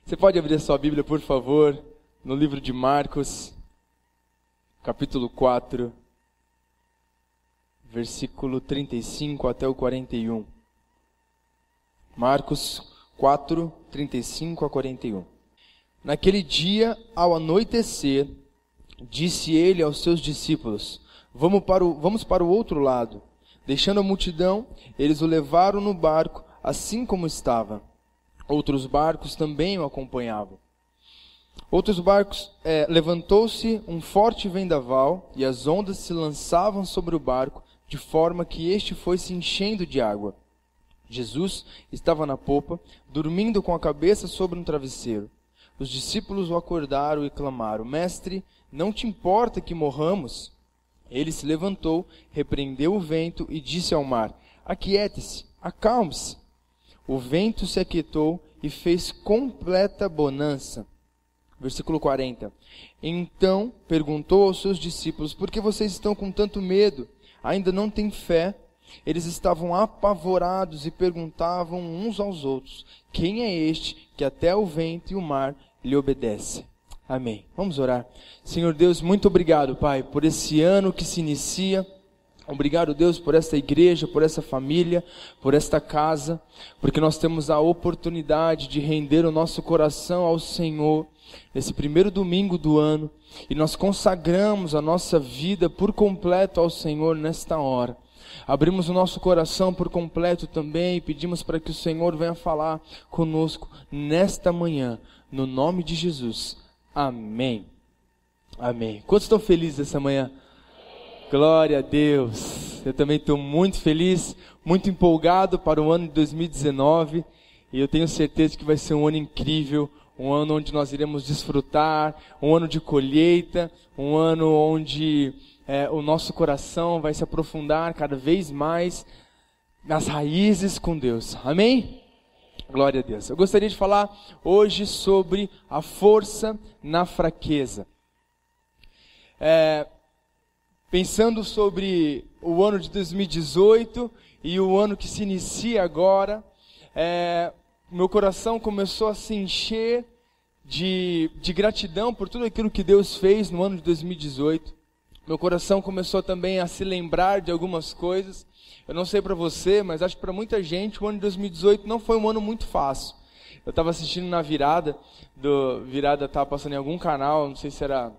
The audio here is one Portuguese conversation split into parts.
Você pode abrir a sua Bíblia, por favor, no livro de Marcos, capítulo 4, versículo 35 até o 41. Marcos 4, 35 a 41. Naquele dia, ao anoitecer, disse ele aos seus discípulos: Vamos para o outro lado. Deixando a multidão, eles o levaram no barco, assim como estava. Outros barcos também o acompanhavam. Levantou-se um forte vendaval, e as ondas se lançavam sobre o barco, de forma que este foi se enchendo de água. Jesus estava na popa, dormindo com a cabeça sobre um travesseiro. Os discípulos o acordaram e clamaram: Mestre, não te importa que morramos? Ele se levantou, repreendeu o vento e disse ao mar: Aquiete-se, acalme-se. O vento se aquietou e fez completa bonança. Versículo 40. Então perguntou aos seus discípulos: Por que vocês estão com tanto medo? Ainda não têm fé? Eles estavam apavorados e perguntavam uns aos outros: Quem é este que até o vento e o mar lhe obedecem? Amém. Vamos orar. Senhor Deus, muito obrigado, Pai, por esse ano que se inicia. Obrigado, Deus, por esta igreja, por essa família, por esta casa, porque nós temos a oportunidade de render o nosso coração ao Senhor nesse primeiro domingo do ano, e nós consagramos a nossa vida por completo ao Senhor nesta hora. Abrimos o nosso coração por completo também e pedimos para que o Senhor venha falar conosco nesta manhã, no nome de Jesus. Amém. Amém. Quantos estão felizes essa manhã? Glória a Deus. Eu também estou muito feliz, muito empolgado para o ano de 2019. E eu tenho certeza que vai ser um ano incrível, um ano onde nós iremos desfrutar, um ano de colheita, um ano onde o nosso coração vai se aprofundar cada vez mais nas raízes com Deus. Amém? Glória a Deus. Eu gostaria de falar hoje sobre a força na fraqueza. Pensando sobre o ano de 2018 e o ano que se inicia agora, meu coração começou a se encher de gratidão por tudo aquilo que Deus fez no ano de 2018. Meu coração começou também a se lembrar de algumas coisas. Eu não sei para você, mas acho que para muita gente o ano de 2018 não foi um ano muito fácil. Eu estava assistindo na virada estava passando em algum canal, não sei se era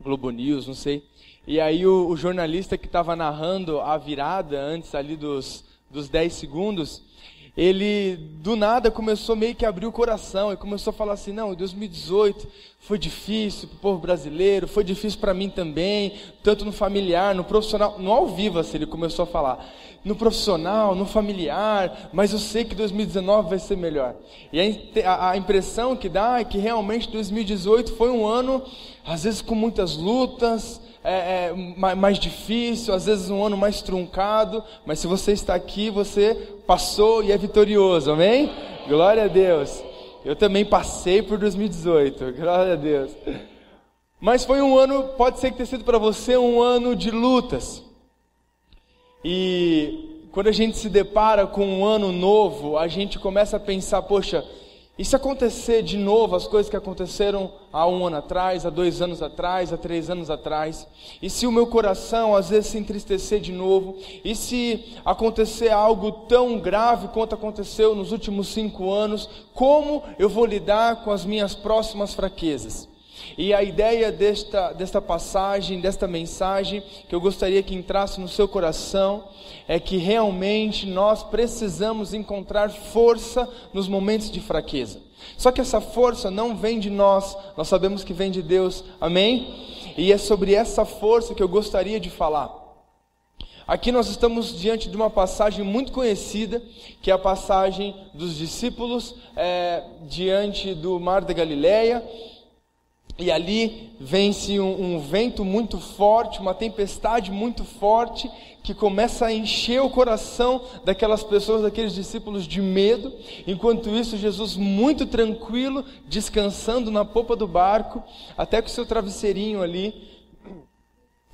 Globo News, não sei. E aí o jornalista que estava narrando a virada, antes ali dos 10 segundos, ele do nada começou meio que a abrir o coração e começou a falar assim: não, 2018 foi difícil para o povo brasileiro, foi difícil para mim também, tanto no familiar, no profissional, no ao vivo assim, ele começou a falar, no profissional, no familiar, mas eu sei que 2019 vai ser melhor. E a impressão que dá é que realmente 2018 foi um ano, às vezes com muitas lutas, mais difícil, às vezes um ano mais truncado, mas se você está aqui, você passou e é vitorioso, amém? Glória a Deus. Eu também passei por 2018, glória a Deus. Mas foi um ano, pode ser que tenha sido para você um ano de lutas. E quando a gente se depara com um ano novo, a gente começa a pensar: poxa, e se acontecer de novo as coisas que aconteceram há um ano atrás, há 2 anos atrás, há 3 anos atrás? E se o meu coração às vezes se entristecer de novo? E se acontecer algo tão grave quanto aconteceu nos últimos 5 anos? Como eu vou lidar com as minhas próximas fraquezas? E a ideia desta passagem, desta mensagem, que eu gostaria que entrasse no seu coração, é que realmente nós precisamos encontrar força nos momentos de fraqueza. Só que essa força não vem de nós sabemos que vem de Deus, amém? E é sobre essa força que eu gostaria de falar. Aqui nós estamos diante de uma passagem muito conhecida, que é a passagem dos discípulos diante do Mar da Galileia. E ali vem-se um vento muito forte, uma tempestade muito forte, que começa a encher o coração daquelas pessoas, daqueles discípulos de medo. Enquanto isso, Jesus muito tranquilo, descansando na popa do barco, até com o seu travesseirinho ali.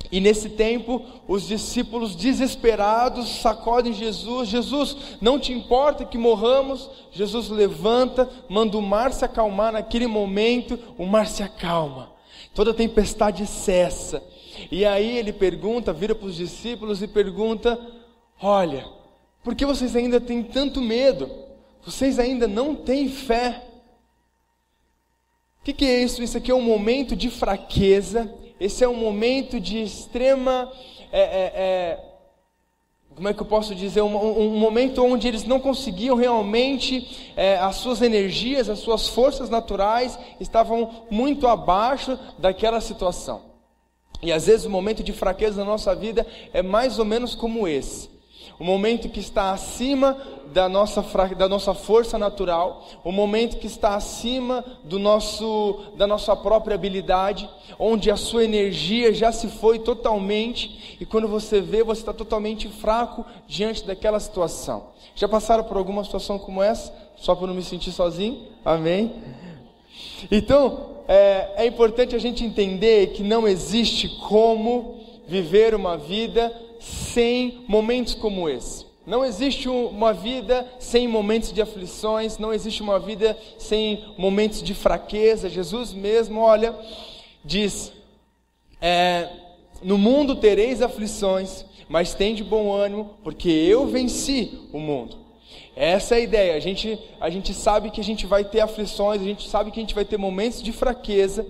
E nesse tempo, os discípulos desesperados sacodem Jesus. Jesus, não te importa que morramos? Jesus levanta, manda o mar se acalmar. Naquele momento, o mar se acalma, toda tempestade cessa. E aí ele pergunta, vira para os discípulos e pergunta: olha, por que vocês ainda têm tanto medo? Vocês ainda não têm fé? O que é isso? Isso aqui é um momento de fraqueza. Esse é um momento de extrema, como é que eu posso dizer? Um momento onde eles não conseguiam realmente, as suas energias, as suas forças naturais estavam muito abaixo daquela situação. E às vezes o momento de fraqueza na nossa vida é mais ou menos como esse. O momento que está acima da nossa força natural, o momento que está acima da nossa própria habilidade, onde a sua energia já se foi totalmente, e quando você vê, você está totalmente fraco diante daquela situação. Já passaram por alguma situação como essa? Só para não me sentir sozinho? Amém? Então, é importante a gente entender que não existe como viver uma vida sem momentos como esse. Não existe uma vida sem momentos de aflições, não existe uma vida sem momentos de fraqueza. Jesus mesmo, diz: no mundo tereis aflições, mas tende bom ânimo, porque eu venci o mundo. Essa é a ideia. A gente sabe que a gente vai ter aflições, a gente sabe que a gente vai ter momentos de fraqueza,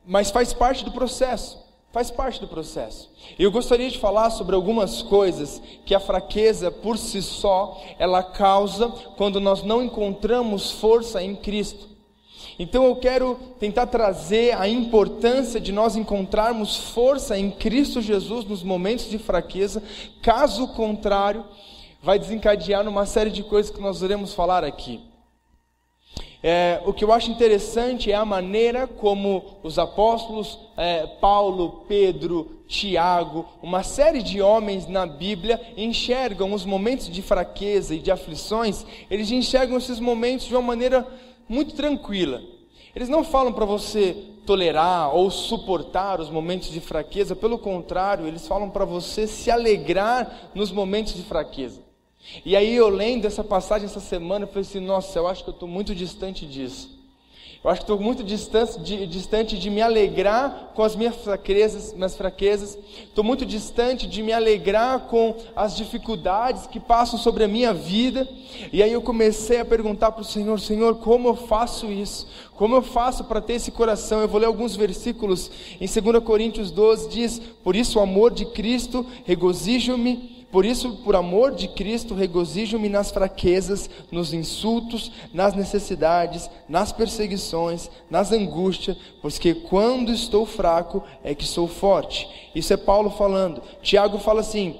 mas faz parte do processo. Faz parte do processo. Eu gostaria de falar sobre algumas coisas que a fraqueza por si só, ela causa quando nós não encontramos força em Cristo. Então eu quero tentar trazer a importância de nós encontrarmos força em Cristo Jesus nos momentos de fraqueza. Caso contrário, vai desencadear numa série de coisas que nós iremos falar aqui. O que eu acho interessante é a maneira como os apóstolos, Paulo, Pedro, Tiago, uma série de homens na Bíblia enxergam os momentos de fraqueza e de aflições. Eles enxergam esses momentos de uma maneira muito tranquila. Eles não falam para você tolerar ou suportar os momentos de fraqueza, pelo contrário, eles falam para você se alegrar nos momentos de fraqueza. E aí eu lendo essa passagem essa semana, eu falei assim: nossa, eu acho que eu estou muito distante disso. Eu acho que estou muito distante de me alegrar com as minhas fraquezas. Estou muito distante de me alegrar com as dificuldades que passam sobre a minha vida. E aí eu comecei a perguntar para o Senhor: Senhor, como eu faço isso? Como eu faço para ter esse coração? Eu vou ler alguns versículos. Em 2 Coríntios 12 diz: por isso o amor de Cristo, regozijo-me. Por isso, por amor de Cristo, regozijo-me nas fraquezas, nos insultos, nas necessidades, nas perseguições, nas angústias, pois que quando estou fraco é que sou forte. Isso é Paulo falando. Tiago fala assim: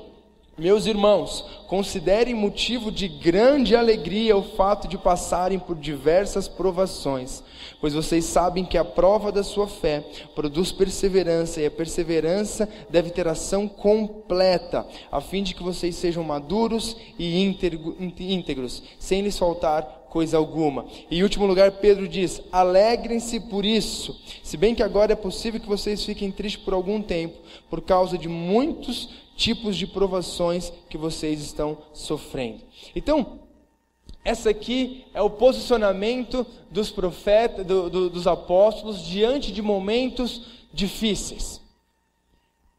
meus irmãos, considerem motivo de grande alegria o fato de passarem por diversas provações, pois vocês sabem que a prova da sua fé produz perseverança, e a perseverança deve ter ação completa, a fim de que vocês sejam maduros e íntegros, sem lhes faltar coisa alguma. E em último lugar, Pedro diz: alegrem-se por isso, se bem que agora é possível que vocês fiquem tristes por algum tempo, por causa de muitos tipos de provações que vocês estão sofrendo. Então, essa aqui é o posicionamento dos profetas, dos apóstolos diante de momentos difíceis.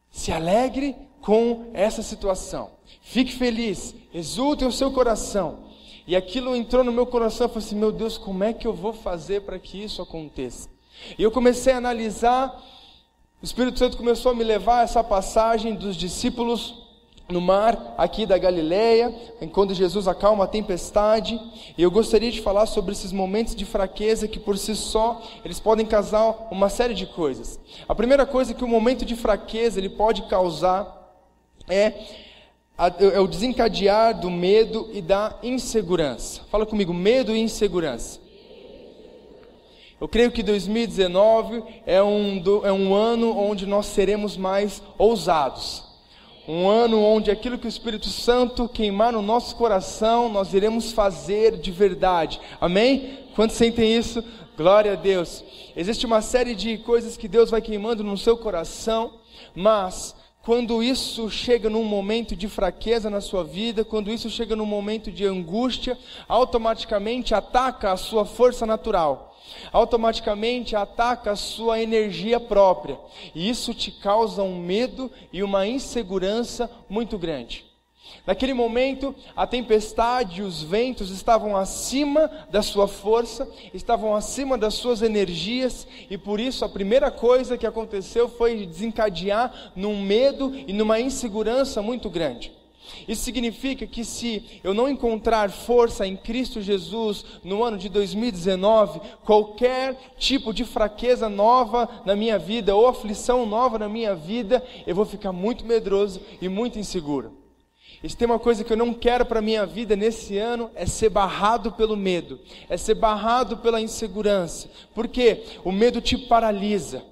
Se alegre com essa situação, fique feliz, exulte o seu coração. E aquilo entrou no meu coração, eu falei assim: meu Deus, como é que eu vou fazer para que isso aconteça? E eu comecei a analisar. O Espírito Santo começou a me levar a essa passagem dos discípulos no mar aqui da Galileia, quando Jesus acalma a tempestade. E eu gostaria de falar sobre esses momentos de fraqueza que por si só eles podem causar uma série de coisas. A primeira coisa que o momento de fraqueza ele pode causar é o desencadear do medo e da insegurança. Fala comigo: medo e insegurança. Eu creio que 2019 é um ano onde nós seremos mais ousados. Um ano onde aquilo que o Espírito Santo queimar no nosso coração, nós iremos fazer de verdade. Amém? Quantos sentem isso? Glória a Deus. Existe uma série de coisas que Deus vai queimando no seu coração, mas quando isso chega num momento de fraqueza na sua vida, quando isso chega num momento de angústia, automaticamente ataca a sua força natural. Automaticamente ataca a sua energia própria, e isso te causa um medo e uma insegurança muito grande. Naquele momento, a tempestade e os ventos estavam acima da sua força, estavam acima das suas energias, e por isso a primeira coisa que aconteceu foi desencadear num medo e numa insegurança muito grande. Isso significa que se eu não encontrar força em Cristo Jesus no ano de 2019, qualquer tipo de fraqueza nova na minha vida ou aflição nova na minha vida, eu vou ficar muito medroso e muito inseguro. E se tem uma coisa que eu não quero para a minha vida nesse ano, é ser barrado pelo medo, é ser barrado pela insegurança, porque o medo te paralisa.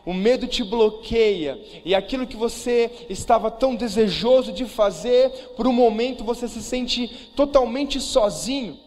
O medo te bloqueia, e aquilo que você estava tão desejoso de fazer, por um momento você se sente totalmente sozinho.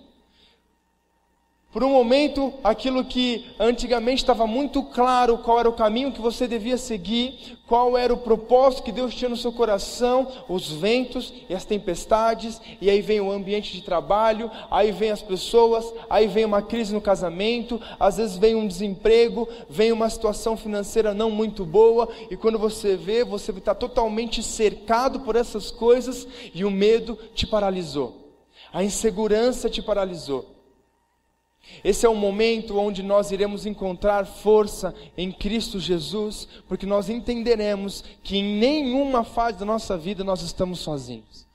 Por um momento, aquilo que antigamente estava muito claro, qual era o caminho que você devia seguir, qual era o propósito que Deus tinha no seu coração, os ventos e as tempestades, e aí vem o ambiente de trabalho, aí vem as pessoas, aí vem uma crise no casamento, às vezes vem um desemprego, vem uma situação financeira não muito boa, e quando você vê, você está totalmente cercado por essas coisas, e o medo te paralisou, a insegurança te paralisou. Esse é o momento onde nós iremos encontrar força em Cristo Jesus, porque nós entenderemos que em nenhuma fase da nossa vida nós estamos sozinhos.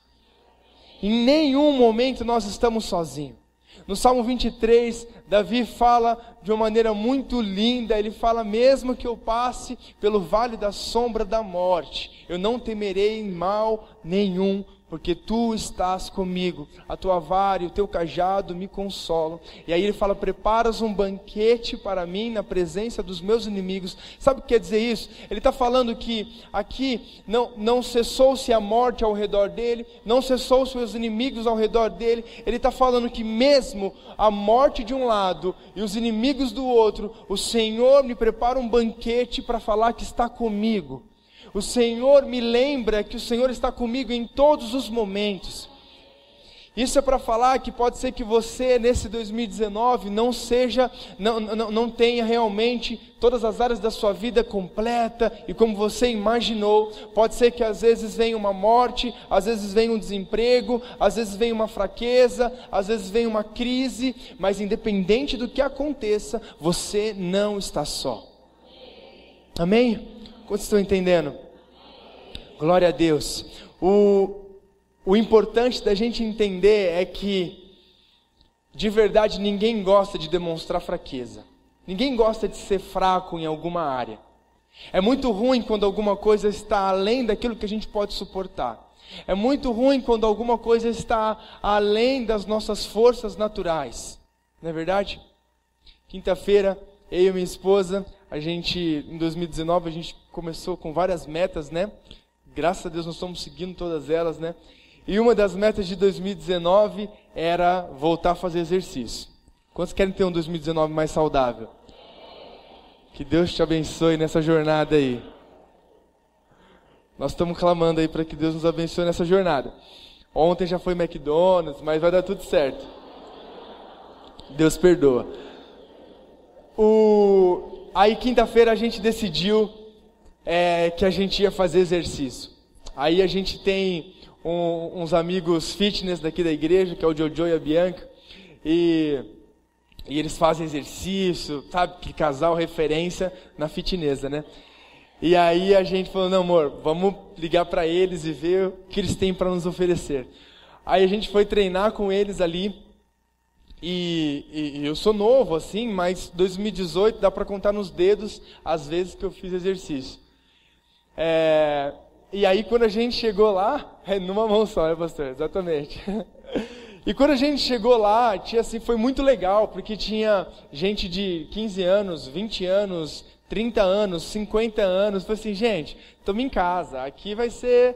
Em nenhum momento nós estamos sozinhos. No Salmo 23, Davi fala de uma maneira muito linda, ele fala: mesmo que eu passe pelo vale da sombra da morte, eu não temerei mal nenhum, porque tu estás comigo, a tua vara e o teu cajado me consolam. E aí ele fala: preparas um banquete para mim na presença dos meus inimigos. Sabe o que quer dizer isso? Ele está falando que aqui não cessou-se a morte ao redor dele, não cessou-se os inimigos ao redor dele. Ele está falando que mesmo a morte de um lado e os inimigos do outro, o Senhor me prepara um banquete para falar que está comigo. O Senhor me lembra que o Senhor está comigo em todos os momentos. Isso é para falar que pode ser que você nesse 2019 não tenha realmente todas as áreas da sua vida completa e como você imaginou. Pode ser que às vezes venha uma morte, às vezes venha um desemprego, às vezes venha uma fraqueza, às vezes venha uma crise, mas independente do que aconteça, você não está só. Amém? Quantos estão entendendo? Glória a Deus. O importante da gente entender é que, de verdade, ninguém gosta de demonstrar fraqueza. Ninguém gosta de ser fraco em alguma área. É muito ruim quando alguma coisa está além daquilo que a gente pode suportar. É muito ruim quando alguma coisa está além das nossas forças naturais. Não é verdade? Quinta-feira, eu e minha esposa, em 2019, a gente começou com várias metas, né? Graças a Deus nós estamos seguindo todas elas, né? E uma das metas de 2019 era voltar a fazer exercício. Quantos querem ter um 2019 mais saudável? Que Deus te abençoe nessa jornada aí. Nós estamos clamando aí para que Deus nos abençoe nessa jornada. Ontem já foi McDonald's, mas vai dar tudo certo. Deus perdoa. Aí quinta-feira a gente decidiu que a gente ia fazer exercício. Aí a gente tem uns amigos fitness daqui da igreja, que é o Jojo e a Bianca, e eles fazem exercício, sabe, que casal referência na fitness, né? E aí a gente falou: não, amor, vamos ligar para eles e ver o que eles têm para nos oferecer. Aí a gente foi treinar com eles ali, e eu sou novo assim, mas 2018 dá para contar nos dedos as vezes que eu fiz exercício. E aí quando a gente chegou lá, numa mão só, né, pastor? Exatamente. E quando a gente chegou lá, foi muito legal, porque tinha gente de 15 anos, 20 anos, 30 anos, 50 anos. Falei assim, gente, estamos em casa, aqui vai ser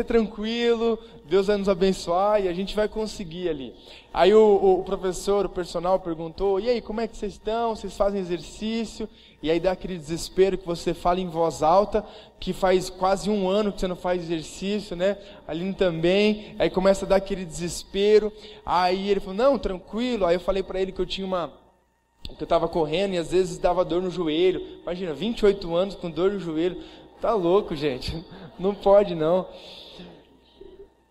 tranquilo, Deus vai nos abençoar e a gente vai conseguir ali. Aí o professor, o personal perguntou, e aí, como é que vocês estão? Vocês fazem exercício? E aí dá aquele desespero que você fala em voz alta, que faz quase um ano que você não faz exercício, né? A Aline também, aí começa a dar aquele desespero. Aí ele falou, não, tranquilo. Aí eu falei para ele que que eu estava correndo e às vezes dava dor no joelho. Imagina, 28 anos com dor no joelho. Tá louco, gente. Não pode, não.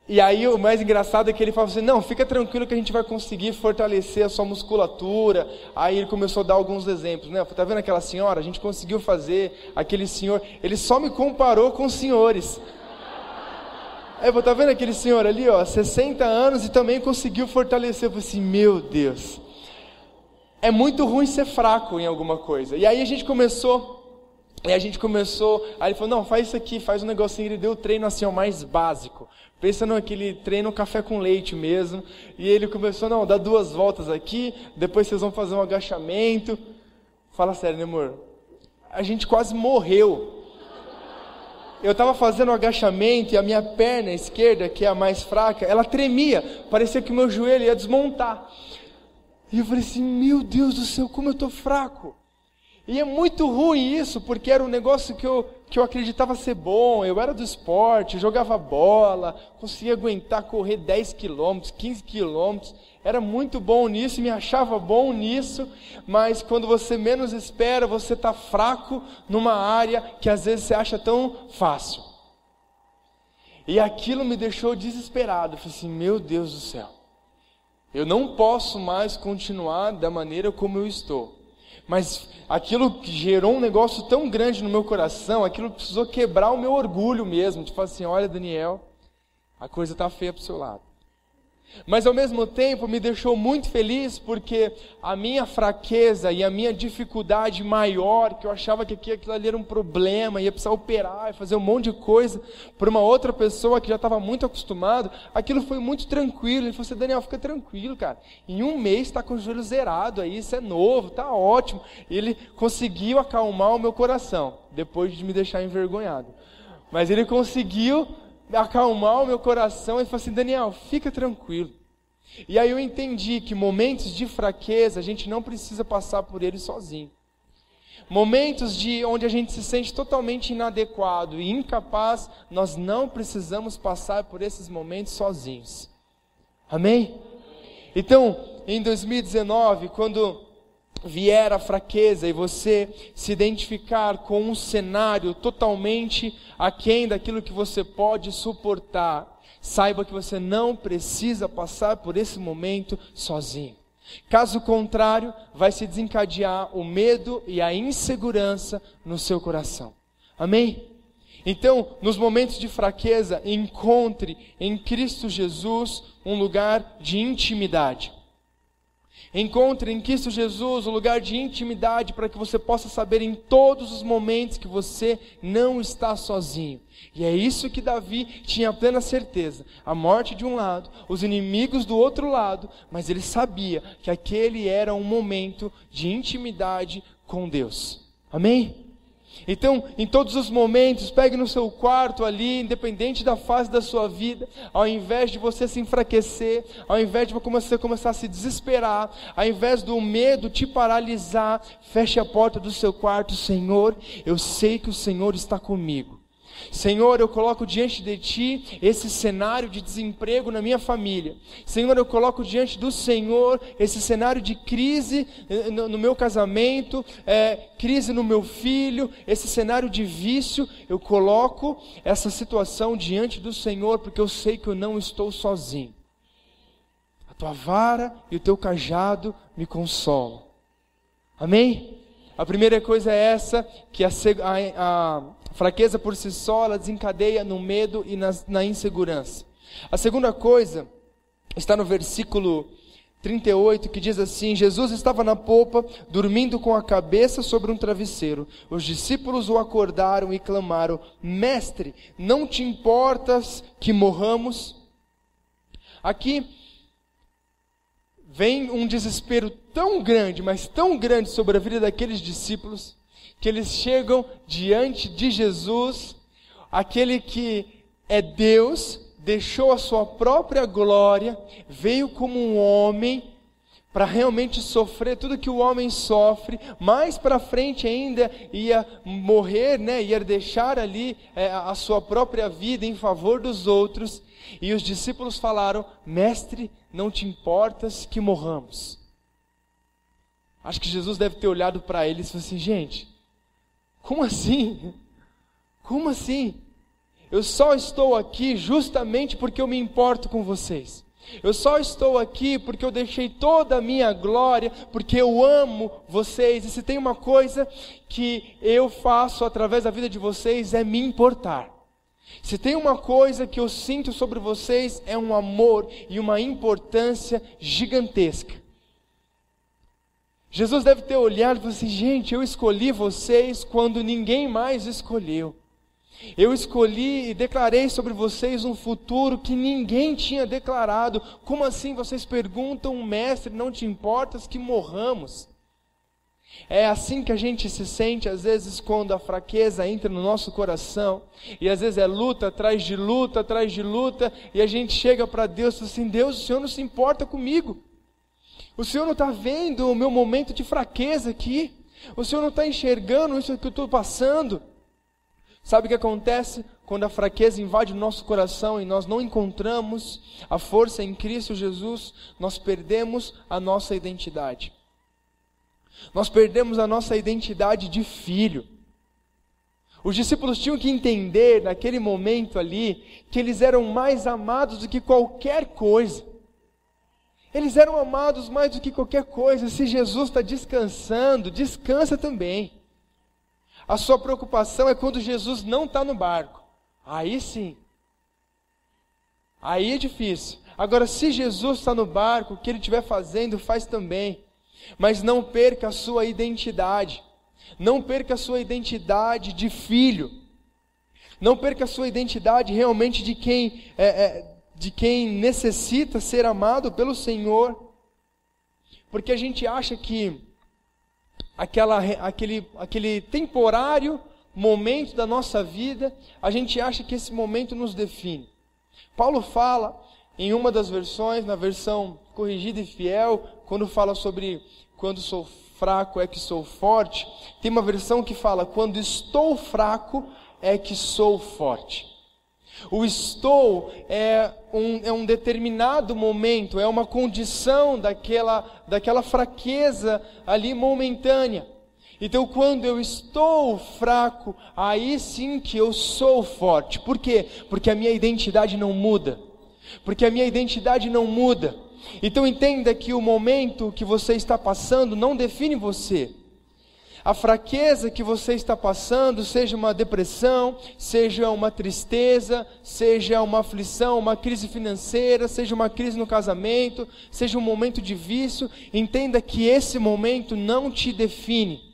E aí o mais engraçado é que ele falava assim, não, fica tranquilo que a gente vai conseguir fortalecer a sua musculatura. Aí ele começou a dar alguns exemplos, né? Tá vendo aquela senhora? A gente conseguiu fazer, aquele senhor, ele só me comparou com os senhores. Aí eu falei, tá vendo aquele senhor ali, ó, 60 anos e também conseguiu fortalecer. Eu falei assim, meu Deus. É muito ruim ser fraco em alguma coisa. E aí a gente começou, aí ele falou, não, faz isso aqui, faz um negocinho. Ele deu o treino assim, ó, mais básico. Pensa naquele treino café com leite mesmo. E ele começou, não, dá 2 voltas aqui, depois vocês vão fazer um agachamento. Fala sério, né, amor? A gente quase morreu. Eu estava fazendo um agachamento e a minha perna esquerda, que é a mais fraca, ela tremia. Parecia que o meu joelho ia desmontar. E eu falei assim, meu Deus do céu, como eu estou fraco. E é muito ruim isso, porque era um negócio que eu acreditava ser bom. Eu era do esporte, jogava bola, conseguia aguentar correr 10 quilômetros, 15 quilômetros. Era muito bom nisso, me achava bom nisso. Mas quando você menos espera, você está fraco numa área que às vezes você acha tão fácil. E aquilo me deixou desesperado. Eu falei assim, meu Deus do céu. Eu não posso mais continuar da maneira como eu estou. Mas aquilo que gerou um negócio tão grande no meu coração, aquilo precisou quebrar o meu orgulho mesmo. De falar assim, olha Daniel, a coisa está feia para o seu lado. Mas ao mesmo tempo me deixou muito feliz porque a minha fraqueza e a minha dificuldade maior, que eu achava que aquilo ali era um problema, ia precisar operar, fazer um monte de coisa, para uma outra pessoa que já estava muito acostumado, aquilo foi muito tranquilo. Ele falou assim, Daniel, fica tranquilo, cara, em um mês está com o joelho zerado aí, isso é novo, está ótimo. E ele conseguiu acalmar o meu coração, depois de me deixar envergonhado. Mas ele conseguiu acalmar o meu coração e falou assim, Daniel, fica tranquilo. E aí eu entendi que momentos de fraqueza, a gente não precisa passar por eles sozinho. Momentos onde a gente se sente totalmente inadequado e incapaz, nós não precisamos passar por esses momentos sozinhos. Amém? Então, em 2019, quando vier a fraqueza e você se identificar com um cenário totalmente aquém daquilo que você pode suportar, saiba que você não precisa passar por esse momento sozinho. Caso contrário, vai se desencadear o medo e a insegurança no seu coração. Amém? Então, nos momentos de fraqueza, encontre em Cristo Jesus um lugar de intimidade. Encontre em Cristo Jesus um lugar de intimidade para que você possa saber em todos os momentos que você não está sozinho. E é isso que Davi tinha plena certeza. A morte de um lado, os inimigos do outro lado, mas ele sabia que aquele era um momento de intimidade com Deus. Amém? Então, em todos os momentos, pegue no seu quarto ali, independente da fase da sua vida, ao invés de você se enfraquecer, ao invés de você começar a se desesperar, ao invés do medo te paralisar, feche a porta do seu quarto. Senhor, eu sei que o Senhor está comigo. Senhor, eu coloco diante de Ti esse cenário de desemprego na minha família. Senhor, eu coloco diante do Senhor esse cenário de crise no meu casamento, crise no meu filho, esse cenário de vício. Eu coloco essa situação diante do Senhor, porque eu sei que eu não estou sozinho. A Tua vara e o Teu cajado me consolam. Amém? A primeira coisa é essa, que a fraqueza por si só, ela desencadeia no medo e na insegurança. A segunda coisa está no versículo 38, que diz assim: Jesus estava na popa, dormindo com a cabeça sobre um travesseiro. Os discípulos o acordaram e clamaram: Mestre, não te importas que morramos? Aqui vem um desespero tão grande, mas tão grande sobre a vida daqueles discípulos, que eles chegam diante de Jesus, aquele que é Deus, deixou a sua própria glória, veio como um homem, para realmente sofrer tudo que o homem sofre, mais para frente ainda ia morrer, ia deixar ali a sua própria vida em favor dos outros, e os discípulos falaram: mestre, não te importas que morramos? Acho que Jesus deve ter olhado para eles e falado assim: gente, como assim? Como assim? Eu só estou aqui justamente porque eu me importo com vocês. Eu só estou aqui porque eu deixei toda a minha glória, porque eu amo vocês. E se tem uma coisa que eu faço através da vida de vocês, é me importar. Se tem uma coisa que eu sinto sobre vocês, é um amor e uma importância gigantesca. Jesus deve ter olhado e falado assim: gente, eu escolhi vocês quando ninguém mais escolheu. Eu escolhi e declarei sobre vocês um futuro que ninguém tinha declarado. Como assim vocês perguntam, mestre, não te importas que morramos? É assim que a gente se sente às vezes quando a fraqueza entra no nosso coração, e às vezes é luta atrás de luta, atrás de luta, e a gente chega para Deus e fala assim: Deus, o Senhor não se importa comigo. O Senhor não está vendo o meu momento de fraqueza aqui. O Senhor não está enxergando isso que eu estou passando. Sabe o que acontece quando a fraqueza invade o nosso coração e nós não encontramos a força em Cristo Jesus? Nós perdemos a nossa identidade. Nós perdemos a nossa identidade de filho. Os discípulos tinham que entender naquele momento ali que eles eram mais amados do que qualquer coisa. Eles eram amados mais do que qualquer coisa. Se Jesus está descansando, descansa também. A sua preocupação é quando Jesus não está no barco. Aí sim. Aí é difícil. Agora, se Jesus está no barco, o que Ele estiver fazendo, faz também. Mas não perca a sua identidade. Não perca a sua identidade de filho. Não perca a sua identidade realmente de quem necessita ser amado pelo Senhor. Porque a gente acha que aquele temporário momento da nossa vida, a gente acha que esse momento nos define. Paulo fala em uma das versões, na versão corrigida e fiel, quando fala sobre quando sou fraco é que sou forte, tem uma versão que fala: quando estou fraco é que sou forte. O estou é um determinado momento, é uma condição daquela fraqueza ali momentânea. Então, quando eu estou fraco, aí sim que eu sou forte. Por quê? Porque a minha identidade não muda. Porque a minha identidade não muda. Então entenda que o momento que você está passando não define você. A fraqueza que você está passando, seja uma depressão, seja uma tristeza, seja uma aflição, uma crise financeira, seja uma crise no casamento, seja um momento de vício, entenda que esse momento não te define.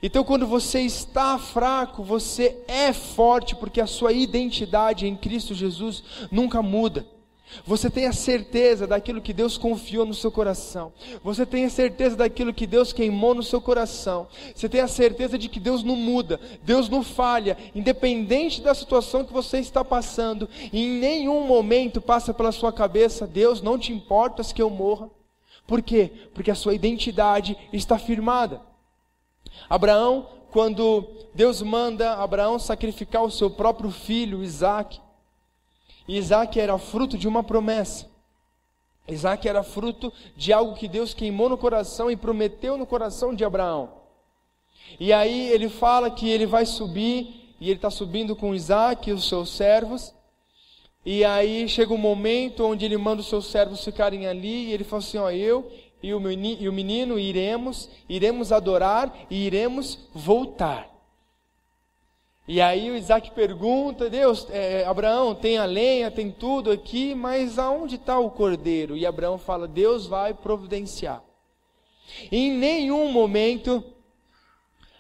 Então, quando você está fraco, você é forte, porque a sua identidade em Cristo Jesus nunca muda. Você tem a certeza daquilo que Deus confiou no seu coração. Você tem a certeza daquilo que Deus queimou no seu coração. Você tem a certeza de que Deus não muda, Deus não falha, independente da situação que você está passando. E em nenhum momento passa pela sua cabeça: Deus, não te importas que eu morra. Por quê? Porque a sua identidade está firmada. Abraão, quando Deus manda Abraão sacrificar o seu próprio filho, Isaque, e Isaque era fruto de uma promessa. Isaque era fruto de algo que Deus queimou no coração e prometeu no coração de Abraão. E aí ele fala que ele vai subir, e ele está subindo com Isaque e os seus servos. E aí chega um momento onde ele manda os seus servos ficarem ali, e ele fala assim: eu e o menino iremos adorar e iremos voltar. E aí o Isaque pergunta: Deus, Abraão, tem a lenha, tem tudo aqui, mas aonde está o cordeiro? E Abraão fala: Deus vai providenciar. E em nenhum momento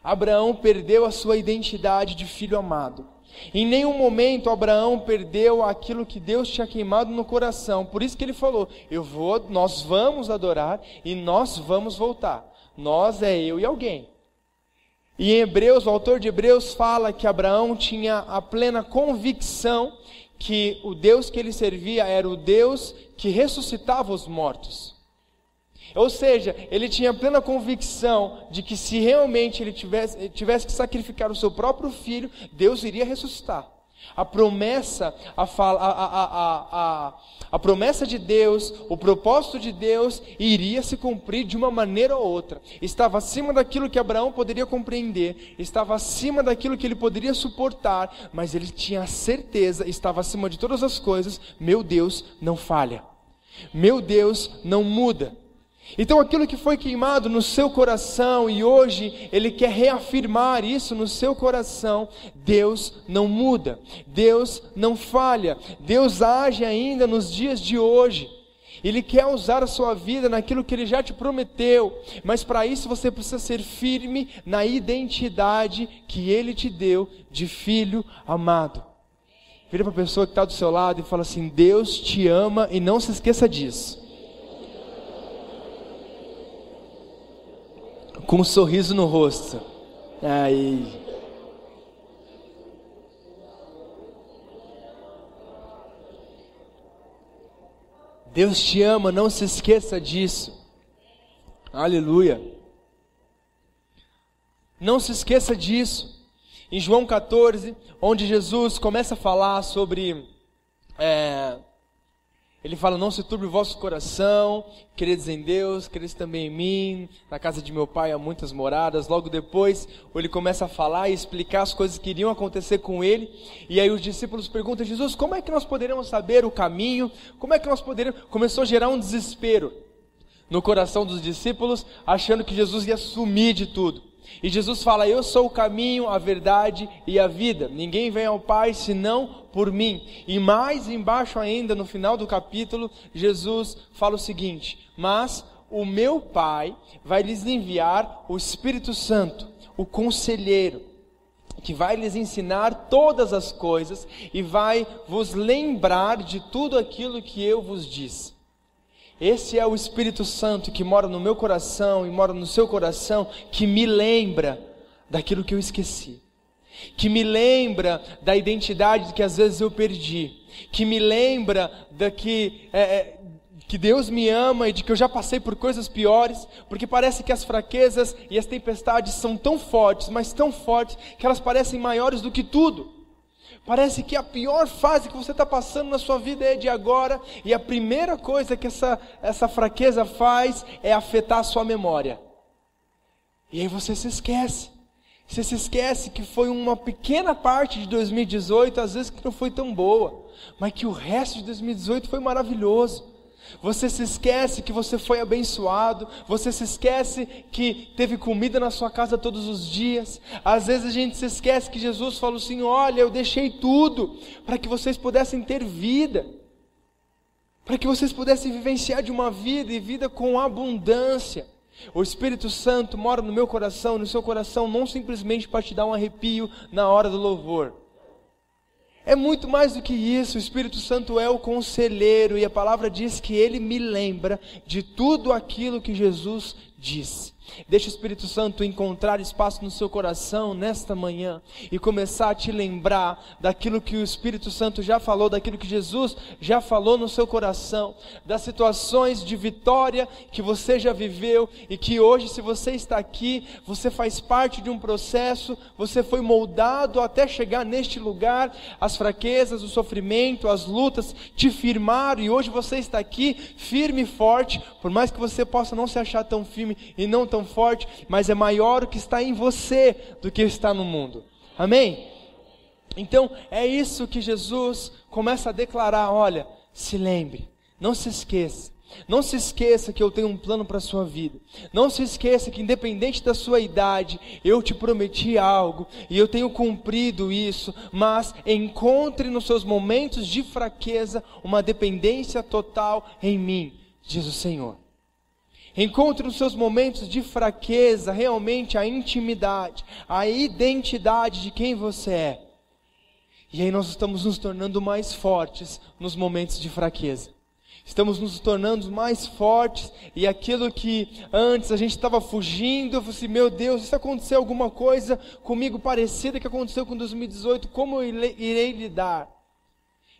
Abraão perdeu a sua identidade de filho amado. Em nenhum momento Abraão perdeu aquilo que Deus tinha queimado no coração. Por isso que ele falou: nós vamos adorar e nós vamos voltar. Nós é eu e alguém. E em Hebreus, o autor de Hebreus fala que Abraão tinha a plena convicção que o Deus que ele servia era o Deus que ressuscitava os mortos. Ou seja, ele tinha plena convicção de que se realmente ele tivesse que sacrificar o seu próprio filho, Deus iria ressuscitar. A promessa de Deus, o propósito de Deus iria se cumprir de uma maneira ou outra. Estava acima daquilo que Abraão poderia compreender, estava acima daquilo que ele poderia suportar, mas ele tinha a certeza, estava acima de todas as coisas, meu Deus não falha, meu Deus não muda. Então aquilo que foi queimado no seu coração e hoje ele quer reafirmar isso no seu coração, Deus não muda, Deus não falha, Deus age ainda nos dias de hoje. Ele quer usar a sua vida naquilo que Ele já te prometeu, mas para isso você precisa ser firme na identidade que Ele te deu de filho amado. Vira para a pessoa que está do seu lado e fala assim: Deus te ama e não se esqueça disso. Com um sorriso no rosto. Aí. Deus te ama, não se esqueça disso. Aleluia. Não se esqueça disso. Em João 14, onde Jesus começa a falar sobre... Ele fala: não se turbe o vosso coração, credes em Deus, credes também em mim, na casa de meu pai há muitas moradas. Logo depois, ele começa a falar e explicar as coisas que iriam acontecer com ele. E aí os discípulos perguntam: Jesus, como é que nós poderemos saber o caminho? Como é que nós poderemos... Começou a gerar um desespero no coração dos discípulos, achando que Jesus ia sumir de tudo. E Jesus fala: eu sou o caminho, a verdade e a vida. Ninguém vem ao Pai senão por mim. E mais embaixo ainda, no final do capítulo, Jesus fala o seguinte: mas o meu Pai vai lhes enviar o Espírito Santo, o Conselheiro, que vai lhes ensinar todas as coisas e vai vos lembrar de tudo aquilo que eu vos disse. Esse é o Espírito Santo que mora no meu coração e mora no seu coração, que me lembra daquilo que eu esqueci, que me lembra da identidade que às vezes eu perdi, que me lembra que Deus me ama e de que eu já passei por coisas piores, porque parece que as fraquezas e as tempestades são tão fortes, mas tão fortes, que elas parecem maiores do que tudo. Parece que a pior fase que você está passando na sua vida é de agora, e a primeira coisa que essa fraqueza faz é afetar a sua memória. E aí você se esquece. Você se esquece que foi uma pequena parte de 2018, às vezes que não foi tão boa, mas que o resto de 2018 foi maravilhoso. Você se esquece que você foi abençoado, você se esquece que teve comida na sua casa todos os dias. Às vezes a gente se esquece que Jesus falou assim: olha, eu deixei tudo para que vocês pudessem ter vida, para que vocês pudessem vivenciar de uma vida e vida com abundância. O Espírito Santo mora no meu coração, no seu coração, não simplesmente para te dar um arrepio na hora do louvor. É muito mais do que isso. O Espírito Santo é o conselheiro, e a palavra diz que ele me lembra de tudo aquilo que Jesus disse. Deixa o Espírito Santo encontrar espaço no seu coração nesta manhã e começar a te lembrar daquilo que o Espírito Santo já falou, daquilo que Jesus já falou no seu coração, das situações de vitória que você já viveu e que hoje, se você está aqui, você faz parte de um processo, você foi moldado até chegar neste lugar. As fraquezas, o sofrimento, as lutas te firmaram e hoje você está aqui firme e forte, por mais que você possa não se achar tão firme e não tão forte, mas é maior o que está em você do que está no mundo. Amém? Então é isso que Jesus começa a declarar: olha, se lembre, não se esqueça. Não se esqueça que eu tenho um plano para a sua vida. Não se esqueça que, independente da sua idade, eu te prometi algo e eu tenho cumprido isso. Mas encontre nos seus momentos de fraqueza uma dependência total em mim, diz o Senhor. Encontre nos seus momentos de fraqueza realmente a intimidade, a identidade de quem você é. E aí nós estamos nos tornando mais fortes nos momentos de fraqueza. Estamos nos tornando mais fortes, e aquilo que antes a gente estava fugindo, eu falei assim, meu Deus, se acontecer alguma coisa comigo parecida que aconteceu com 2018, como eu irei lidar?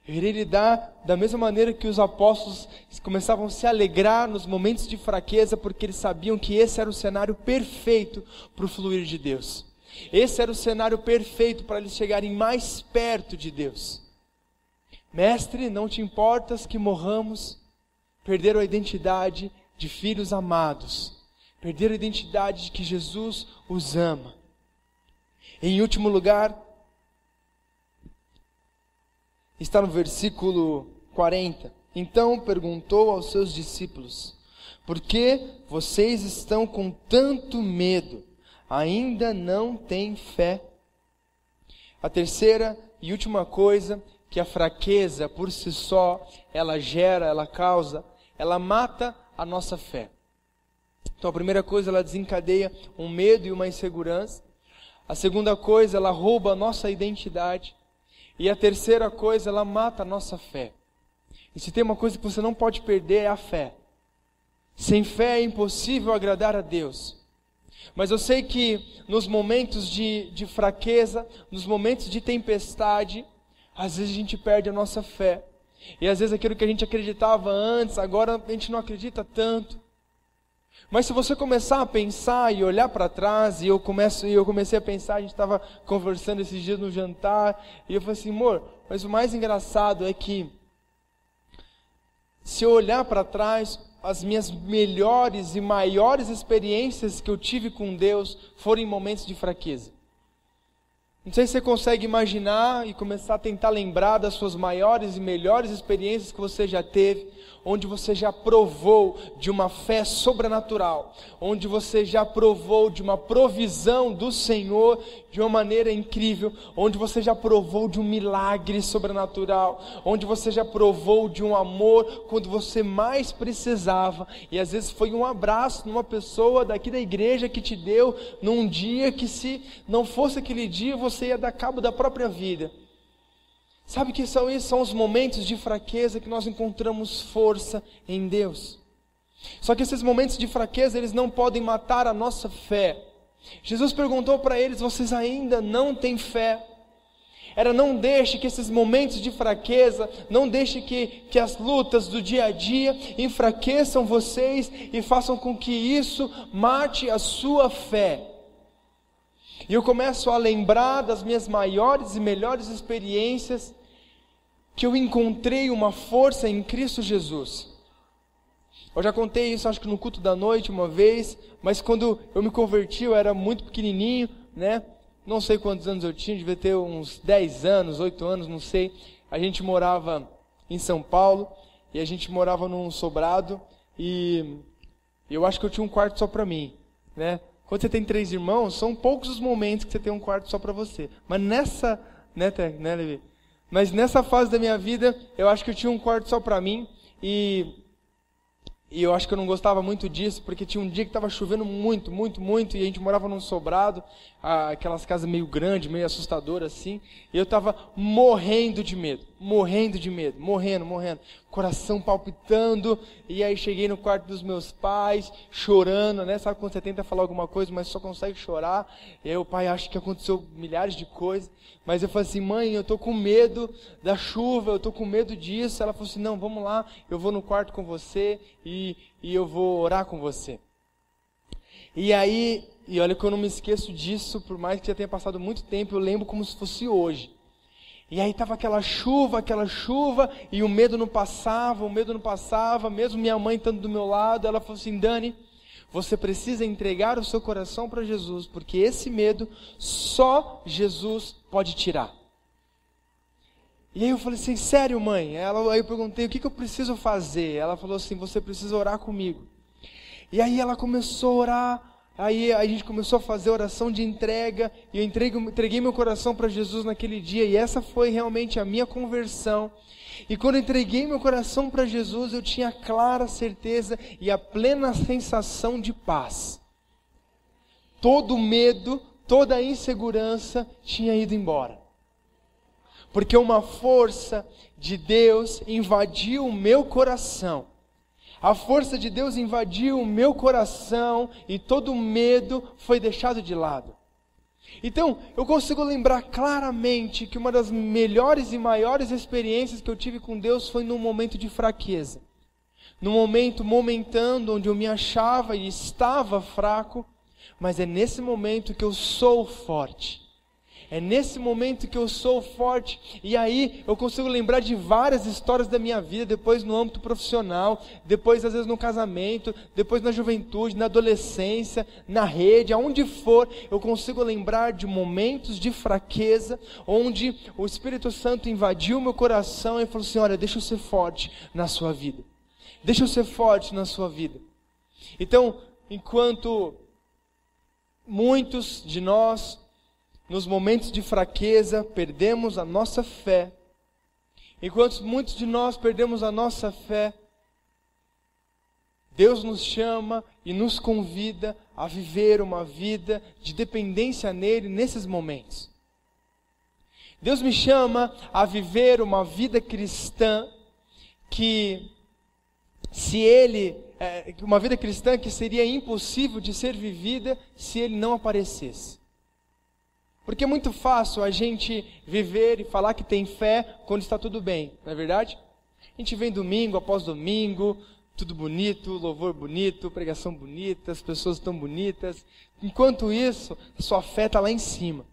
Eu irei lidar da mesma maneira que os apóstolos começavam a se alegrar nos momentos de fraqueza, porque eles sabiam que esse era o cenário perfeito para o fluir de Deus. Esse era o cenário perfeito para eles chegarem mais perto de Deus. Mestre, não te importas que morramos? Perderam a identidade de filhos amados. Perderam a identidade de que Jesus os ama. Em último lugar, está no versículo 40. Então perguntou aos seus discípulos: por que vocês estão com tanto medo? Ainda não têm fé? A terceira e última coisa que a fraqueza por si só, ela gera, ela causa, ela mata a nossa fé. Então a primeira coisa, ela desencadeia um medo e uma insegurança. A segunda coisa, ela rouba a nossa identidade. E a terceira coisa, ela mata a nossa fé. E se tem uma coisa que você não pode perder, é a fé. Sem fé é impossível agradar a Deus. Mas eu sei que nos momentos de fraqueza, nos momentos de tempestade, às vezes a gente perde a nossa fé. E às vezes aquilo que a gente acreditava antes, agora a gente não acredita tanto. Mas se você começar a pensar e olhar para trás, e eu comecei a pensar, a gente estava conversando esses dias no jantar, e eu falei assim, amor, mas o mais engraçado é que, se eu olhar para trás, as minhas melhores e maiores experiências que eu tive com Deus foram em momentos de fraqueza. Não sei se você consegue imaginar e começar a tentar lembrar das suas maiores e melhores experiências que você já teve, onde você já provou de uma fé sobrenatural, onde você já provou de uma provisão do Senhor de uma maneira incrível, onde você já provou de um milagre sobrenatural, onde você já provou de um amor quando você mais precisava, e às vezes foi um abraço numa pessoa daqui da igreja que te deu num dia que, se não fosse aquele dia, você ia dar cabo da própria vida. Sabe que são os momentos de fraqueza que nós encontramos força em Deus. Só que esses momentos de fraqueza, eles não podem matar a nossa fé. Jesus perguntou para eles, vocês ainda não têm fé? Não deixe que esses momentos de fraqueza, não deixe que as lutas do dia a dia enfraqueçam vocês e façam com que isso mate a sua fé. E eu começo a lembrar das minhas maiores e melhores experiências, que eu encontrei uma força em Cristo Jesus. Eu já contei isso, acho que no culto da noite uma vez, mas quando eu me converti, eu era muito pequenininho, né? Não sei quantos anos eu tinha, devia ter uns 10 anos, 8 anos, não sei. A gente morava em São Paulo, e a gente morava num sobrado, e eu acho que eu tinha um quarto só para mim, né? Quando você tem 3 irmãos, são poucos os momentos que você tem um quarto só para você. Mas nessa, né, Levi? Mas nessa fase da minha vida, eu acho que eu tinha um quarto só para mim, e eu acho que eu não gostava muito disso, porque tinha um dia que estava chovendo muito, muito, muito, e a gente morava num sobrado, aquelas casas meio grandes, meio assustadoras assim, e eu estava morrendo de medo, morrendo, coração palpitando, e aí cheguei no quarto dos meus pais, chorando, né? Sabe quando você tenta falar alguma coisa, mas só consegue chorar, e aí o pai acha que aconteceu milhares de coisas, mas eu falei assim, mãe, eu estou com medo da chuva, eu estou com medo disso. Ela falou assim, não, vamos lá, eu vou no quarto com você, e eu vou orar com você. E aí, e olha que eu não me esqueço disso, por mais que já tenha passado muito tempo, eu lembro como se fosse hoje. E aí estava aquela chuva, e o medo não passava, mesmo minha mãe estando do meu lado, ela falou assim, Dani, você precisa entregar o seu coração para Jesus, porque esse medo só Jesus pode tirar. E aí eu falei assim, sério mãe? Aí eu perguntei, o que eu preciso fazer? Ela falou assim, você precisa orar comigo. E aí ela começou a orar, aí a gente começou a fazer oração de entrega, e eu entreguei meu coração para Jesus naquele dia, e essa foi realmente a minha conversão. E quando eu entreguei meu coração para Jesus, eu tinha a clara certeza e a plena sensação de paz. Todo o medo, toda a insegurança tinha ido embora. Porque uma força de Deus invadiu o meu coração. A força de Deus invadiu o meu coração e todo o medo foi deixado de lado. Então, eu consigo lembrar claramente que uma das melhores e maiores experiências que eu tive com Deus foi num momento de fraqueza. Num momento momentâneo, onde eu me achava e estava fraco, mas é nesse momento que eu sou forte. É nesse momento que eu sou forte. E aí eu consigo lembrar de várias histórias da minha vida, depois no âmbito profissional, depois às vezes no casamento, depois na juventude, na adolescência, na rede, aonde for, eu consigo lembrar de momentos de fraqueza, onde o Espírito Santo invadiu meu coração e falou assim: olha, deixa eu ser forte na sua vida. Deixa eu ser forte na sua vida. Então, enquanto muitos de nós, nos momentos de fraqueza, perdemos a nossa fé. Enquanto muitos de nós perdemos a nossa fé, Deus nos chama e nos convida a viver uma vida de dependência nele nesses momentos. Deus me chama a viver uma vida cristã uma vida cristã que seria impossível de ser vivida se ele não aparecesse. Porque é muito fácil a gente viver e falar que tem fé quando está tudo bem, não é verdade? A gente vem domingo após domingo, tudo bonito, louvor bonito, pregação bonita, as pessoas estão bonitas. Enquanto isso, a sua fé está lá em cima.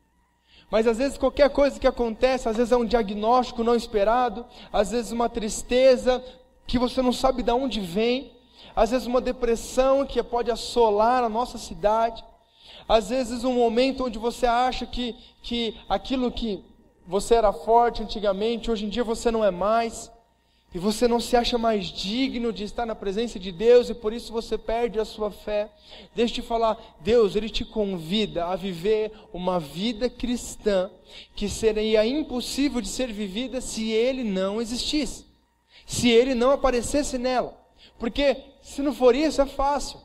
Mas às vezes qualquer coisa que acontece, às vezes é um diagnóstico não esperado, às vezes uma tristeza que você não sabe de onde vem, às vezes uma depressão que pode assolar a nossa cidade. Às vezes um momento onde você acha que aquilo que você era forte antigamente, hoje em dia você não é mais. E você não se acha mais digno de estar na presença de Deus e por isso você perde a sua fé. Deixa eu te falar, Deus, Ele te convida a viver uma vida cristã que seria impossível de ser vivida se Ele não existisse. Se Ele não aparecesse nela. Porque se não for isso é fácil.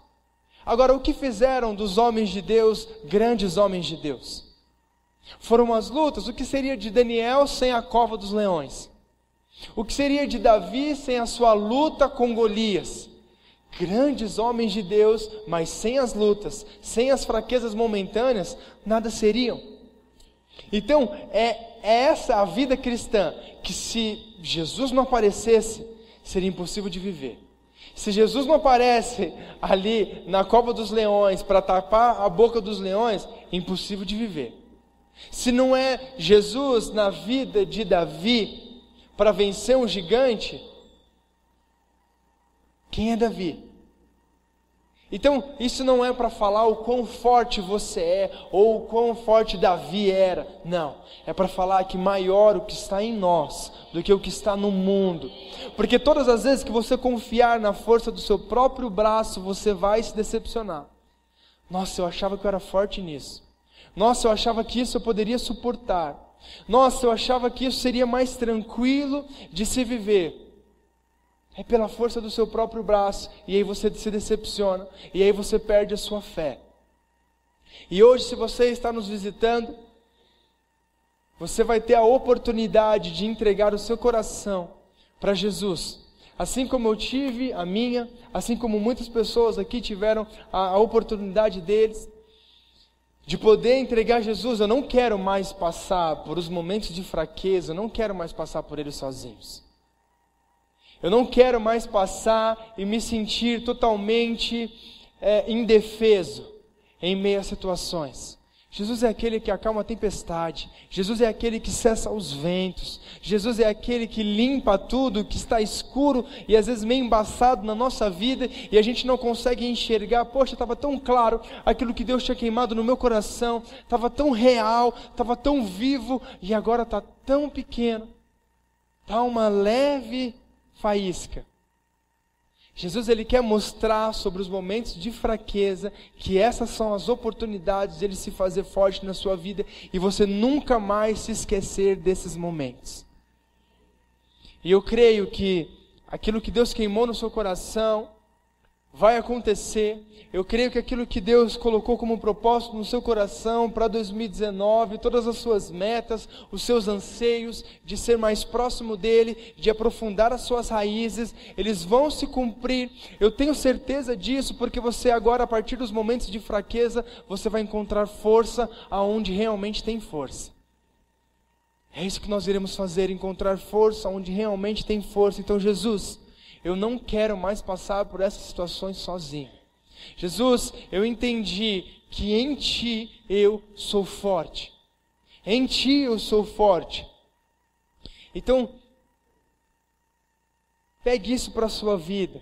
Agora, o que fizeram dos homens de Deus, grandes homens de Deus? Foram as lutas. O que seria de Daniel sem a cova dos leões? O que seria de Davi sem a sua luta com Golias? Grandes homens de Deus, mas sem as lutas, sem as fraquezas momentâneas, nada seriam. Então, é essa a vida cristã, que se Jesus não aparecesse, seria impossível de viver. Se Jesus não aparece ali na cova dos leões para tapar a boca dos leões, é impossível de viver. Se não é Jesus na vida de Davi para vencer um gigante, quem é Davi? Então, isso não é para falar o quão forte você é, ou o quão forte Davi era. Não, é para falar que maior o que está em nós, do que o que está no mundo. Porque todas as vezes que você confiar na força do seu próprio braço, você vai se decepcionar. Nossa, eu achava que eu era forte nisso. Nossa, eu achava que isso eu poderia suportar. Nossa, eu achava que isso seria mais tranquilo de se viver. É pela força do seu próprio braço, e aí você se decepciona, e aí você perde a sua fé. E hoje, se você está nos visitando, você vai ter a oportunidade de entregar o seu coração para Jesus. Assim como eu tive a minha, assim como muitas pessoas aqui tiveram a oportunidade deles, de poder entregar Jesus. Eu não quero mais passar por os momentos de fraqueza, eu não quero mais passar por eles sozinhos. Eu não quero mais passar e me sentir totalmente indefeso em meio a situações. Jesus é aquele que acalma a tempestade. Jesus é aquele que cessa os ventos. Jesus é aquele que limpa tudo que está escuro e às vezes meio embaçado na nossa vida e a gente não consegue enxergar. Poxa, estava tão claro aquilo que Deus tinha queimado no meu coração, estava tão real, estava tão vivo e agora está tão pequeno. Está uma leve faísca. Jesus, Ele quer mostrar sobre os momentos de fraqueza que essas são as oportunidades de Ele se fazer forte na sua vida e você nunca mais se esquecer desses momentos. E eu creio que aquilo que Deus queimou no seu coração vai acontecer. Eu creio que aquilo que Deus colocou como propósito no seu coração para 2019, todas as suas metas, os seus anseios de ser mais próximo dEle, de aprofundar as suas raízes, eles vão se cumprir. Eu tenho certeza disso, porque você agora, a partir dos momentos de fraqueza, você vai encontrar força aonde realmente tem força. É isso que nós iremos fazer, encontrar força onde realmente tem força. Então, Jesus, eu não quero mais passar por essas situações sozinho. Jesus, eu entendi que em Ti eu sou forte. Em Ti eu sou forte. Então, pegue isso para a sua vida.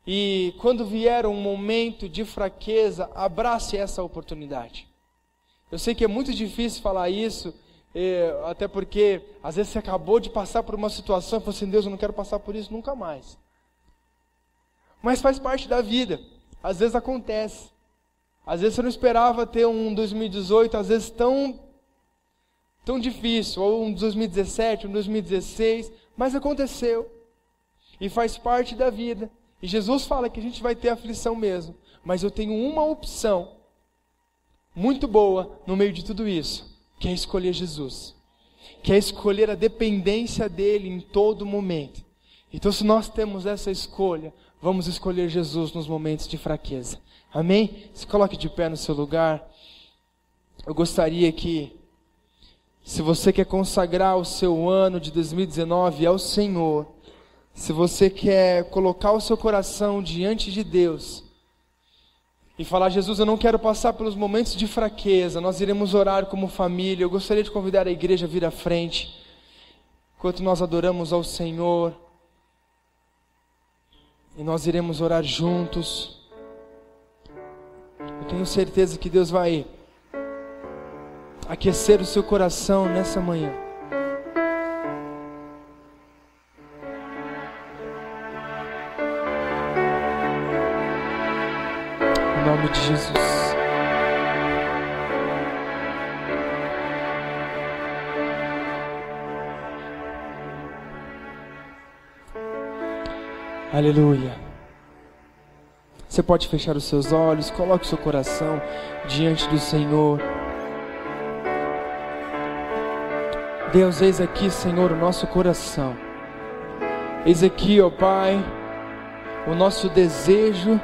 E quando vier um momento de fraqueza, abrace essa oportunidade. Eu sei que é muito difícil falar isso, até porque às vezes você acabou de passar por uma situação e falou assim: Deus, eu não quero passar por isso nunca mais. Mas faz parte da vida. Às vezes acontece. Às vezes você não esperava ter um 2018, às vezes tão difícil, ou um 2017, um 2016, mas aconteceu. E faz parte da vida. E Jesus fala que a gente vai ter aflição mesmo. Mas eu tenho uma opção muito boa no meio de tudo isso, que é escolher Jesus. Que é escolher a dependência dEle em todo momento. Então, se nós temos essa escolha, vamos escolher Jesus nos momentos de fraqueza. Amém? Se coloque de pé no seu lugar. Eu gostaria que, se você quer consagrar o seu ano de 2019 ao Senhor, se você quer colocar o seu coração diante de Deus e falar: Jesus, eu não quero passar pelos momentos de fraqueza, nós iremos orar como família. Eu gostaria de convidar a igreja a vir à frente, enquanto nós adoramos ao Senhor. E nós iremos orar juntos. Eu tenho certeza que Deus vai aquecer o seu coração nessa manhã. Em nome de Jesus. Aleluia. Você pode fechar os seus olhos, coloque o seu coração diante do Senhor. Deus, eis aqui, Senhor, o nosso coração. Eis aqui, ó Pai, o nosso desejo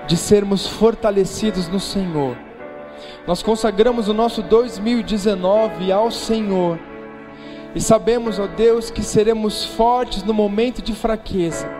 de sermos fortalecidos no Senhor. Nós consagramos o nosso 2019 ao Senhor. E sabemos, ó Deus, que seremos fortes no momento de fraqueza.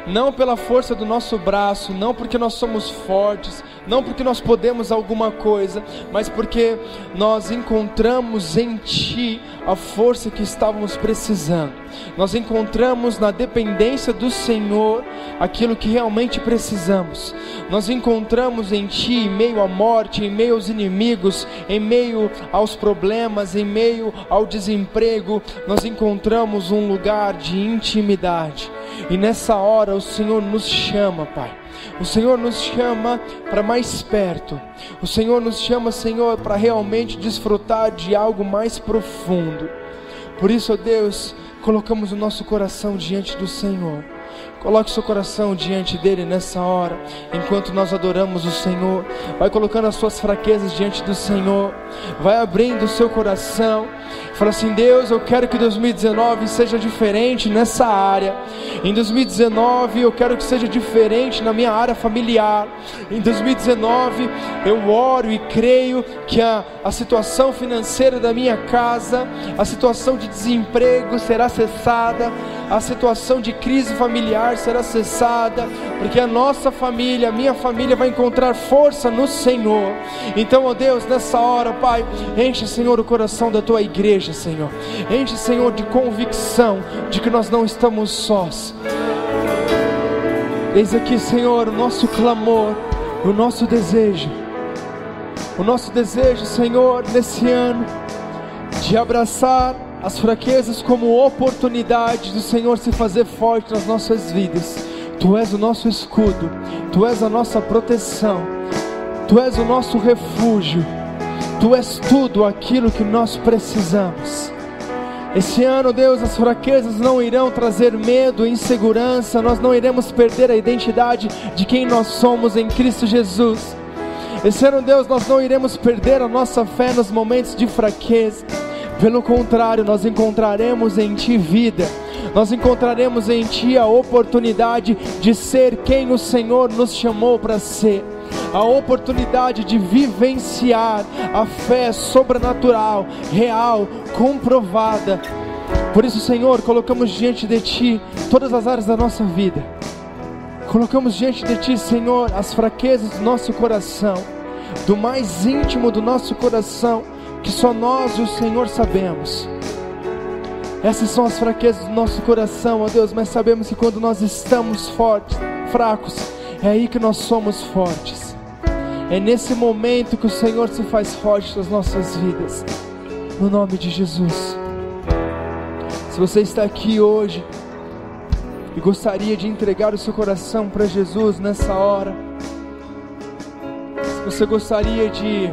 Não pela força do nosso braço, não porque nós somos fortes, não porque nós podemos alguma coisa, mas porque nós encontramos em Ti a força que estávamos precisando. Nós encontramos na dependência do Senhor aquilo que realmente precisamos. Nós encontramos em Ti, em meio à morte, em meio aos inimigos, em meio aos problemas, em meio ao desemprego, nós encontramos um lugar de intimidade. E nessa hora o Senhor nos chama, Pai. O Senhor nos chama para mais perto. O Senhor nos chama, Senhor, para realmente desfrutar de algo mais profundo. Por isso, ó Deus, colocamos o nosso coração diante do Senhor. Coloque seu coração diante dele nessa hora, enquanto nós adoramos o Senhor. Vai colocando as suas fraquezas diante do Senhor. Vai abrindo o seu coração. Fala assim: Deus, eu quero que 2019 seja diferente nessa área. Em 2019 eu quero que seja diferente na minha área familiar. Em 2019 eu oro e creio que a situação financeira da minha casa, a situação de desemprego será cessada, a situação de crise familiar será cessada, porque a nossa família, a minha família vai encontrar força no Senhor. Então, ó Deus, nessa hora, Pai, enche, Senhor, o coração da Tua igreja, Senhor. Enche, Senhor, de convicção de que nós não estamos sós. Eis aqui, Senhor, o nosso clamor, o nosso desejo. O nosso desejo, Senhor, nesse ano, de abraçar as fraquezas como oportunidade do Senhor se fazer forte nas nossas vidas. Tu és o nosso escudo, Tu és a nossa proteção, Tu és o nosso refúgio, Tu és tudo aquilo que nós precisamos. Esse ano, Deus, as fraquezas não irão trazer medo, insegurança. Nós não iremos perder a identidade de quem nós somos em Cristo Jesus. Esse ano, Deus, nós não iremos perder a nossa fé nos momentos de fraqueza. Pelo contrário, nós encontraremos em Ti vida. Nós encontraremos em Ti a oportunidade de ser quem o Senhor nos chamou para ser. A oportunidade de vivenciar a fé sobrenatural, real, comprovada. Por isso, Senhor, colocamos diante de Ti todas as áreas da nossa vida. Colocamos diante de Ti, Senhor, as fraquezas do nosso coração, do mais íntimo do nosso coração, que só nós e o Senhor sabemos. Essas são as fraquezas do nosso coração, ó Deus, mas sabemos que quando nós estamos fortes, fracos, é aí que nós somos fortes. É nesse momento que o Senhor se faz forte nas nossas vidas. No nome de Jesus. Se você está aqui hoje e gostaria de entregar o seu coração para Jesus nessa hora, se você gostaria de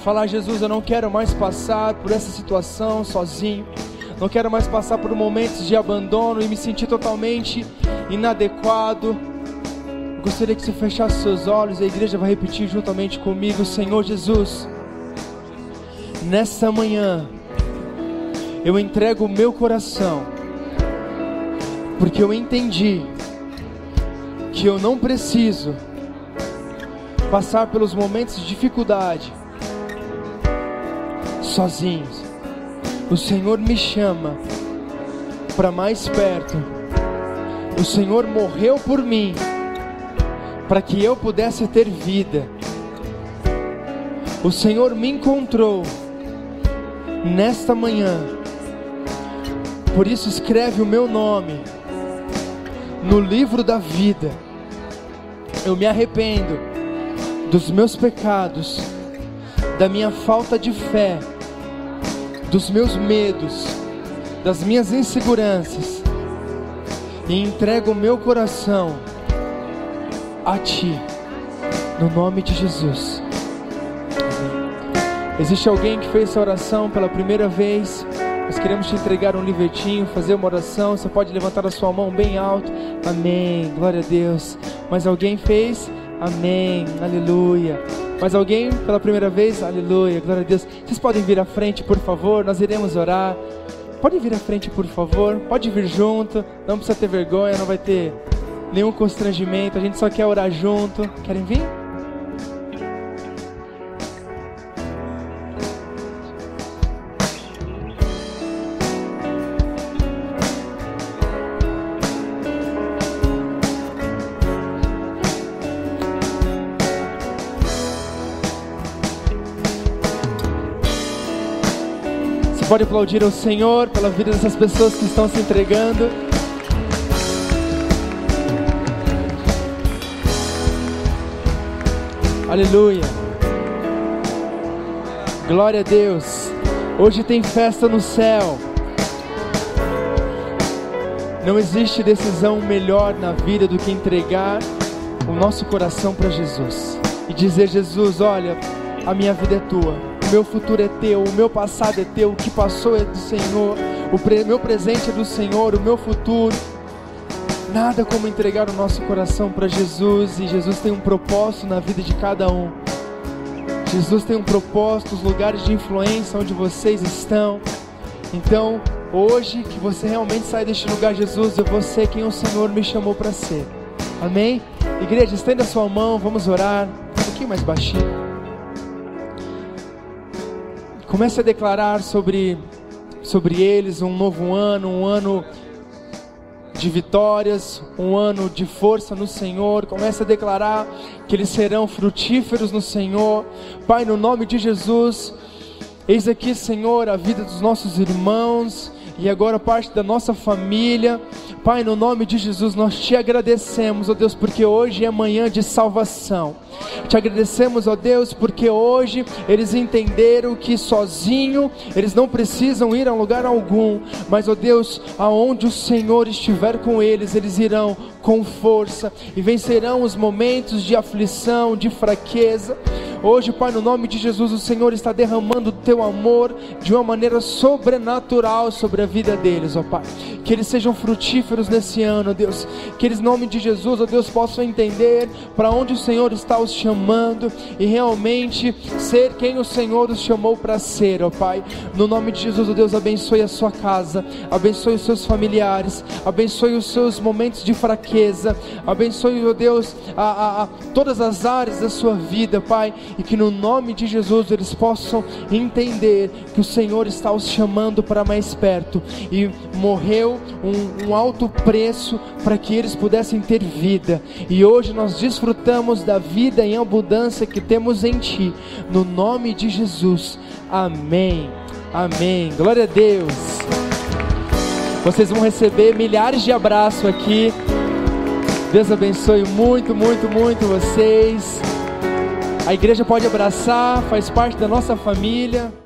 falar: Jesus, eu não quero mais passar por essa situação sozinho, não quero mais passar por momentos de abandono e me sentir totalmente inadequado, eu gostaria que você fechasse seus olhos e a igreja vai repetir juntamente comigo: Senhor Jesus, nessa manhã eu entrego o meu coração, porque eu entendi que eu não preciso passar pelos momentos de dificuldade sozinhos. O Senhor me chama para mais perto. O Senhor morreu por mim para que eu pudesse ter vida. O Senhor me encontrou nesta manhã. Por isso escreve o meu nome no livro da vida. Eu me arrependo dos meus pecados, da minha falta de fé, dos meus medos, das minhas inseguranças, e entrego o meu coração a Ti, no nome de Jesus. Amém. Existe alguém que fez essa oração pela primeira vez? Nós queremos te entregar um livretinho, fazer uma oração. Você pode levantar a sua mão bem alto. Amém, glória a Deus. Mas alguém fez? Amém, aleluia. Mais alguém pela primeira vez? Aleluia, glória a Deus. Vocês podem vir à frente, por favor, nós iremos orar. Pode vir à frente, por favor. Pode vir junto, não precisa ter vergonha, não vai ter nenhum constrangimento. A gente só quer orar junto. Querem vir? Pode aplaudir ao Senhor pela vida dessas pessoas que estão se entregando. Aleluia. Glória a Deus. Hoje tem festa no céu. Não existe decisão melhor na vida do que entregar o nosso coração para Jesus e dizer: Jesus, olha, a minha vida é Tua. O meu futuro é Teu, o meu passado é Teu, o que passou é do Senhor, o meu presente é do Senhor, o meu futuro. Nada como entregar o nosso coração para Jesus. E Jesus tem um propósito na vida de cada um. Jesus tem um propósito, os lugares de influência onde vocês estão. Então, hoje que você realmente sai deste lugar: Jesus, eu vou ser quem o Senhor me chamou para ser. Amém? Igreja, estenda a sua mão, vamos orar. Um pouquinho mais baixinho. Comece a declarar sobre eles um novo ano, um ano de vitórias, um ano de força no Senhor. Comece a declarar que eles serão frutíferos no Senhor. Pai, no nome de Jesus, eis aqui, Senhor, a vida dos nossos irmãos e agora parte da nossa família. Pai, no nome de Jesus, nós te agradecemos, ó Deus, porque hoje é manhã de salvação. Te agradecemos, ó Deus, porque hoje eles entenderam que sozinho eles não precisam ir a lugar algum, mas, ó Deus, aonde o Senhor estiver com eles, eles irão com força e vencerão os momentos de aflição, de fraqueza. Hoje, Pai, no nome de Jesus, o Senhor está derramando o teu amor de uma maneira sobrenatural sobre a vida deles, ó Pai. Que eles sejam frutíferos nesse ano, ó Deus. Que eles, em nome de Jesus, ó Deus, possam entender para onde o Senhor está os chamando e realmente ser quem o Senhor os chamou para ser, ó Pai. No nome de Jesus, ó Deus, abençoe a sua casa, abençoe os seus familiares, abençoe os seus momentos de fraqueza, abençoe, ó Deus, todas as áreas da sua vida, Pai, e que no nome de Jesus eles possam entender que o Senhor está os chamando para mais perto e morreu um alto preço para que eles pudessem ter vida, e hoje nós desfrutamos da vida em abundância que temos em Ti, no nome de Jesus, amém, amém, glória a Deus. Vocês vão receber milhares de abraços aqui. Deus abençoe muito, muito, muito vocês. A igreja pode abraçar, faz parte da nossa família.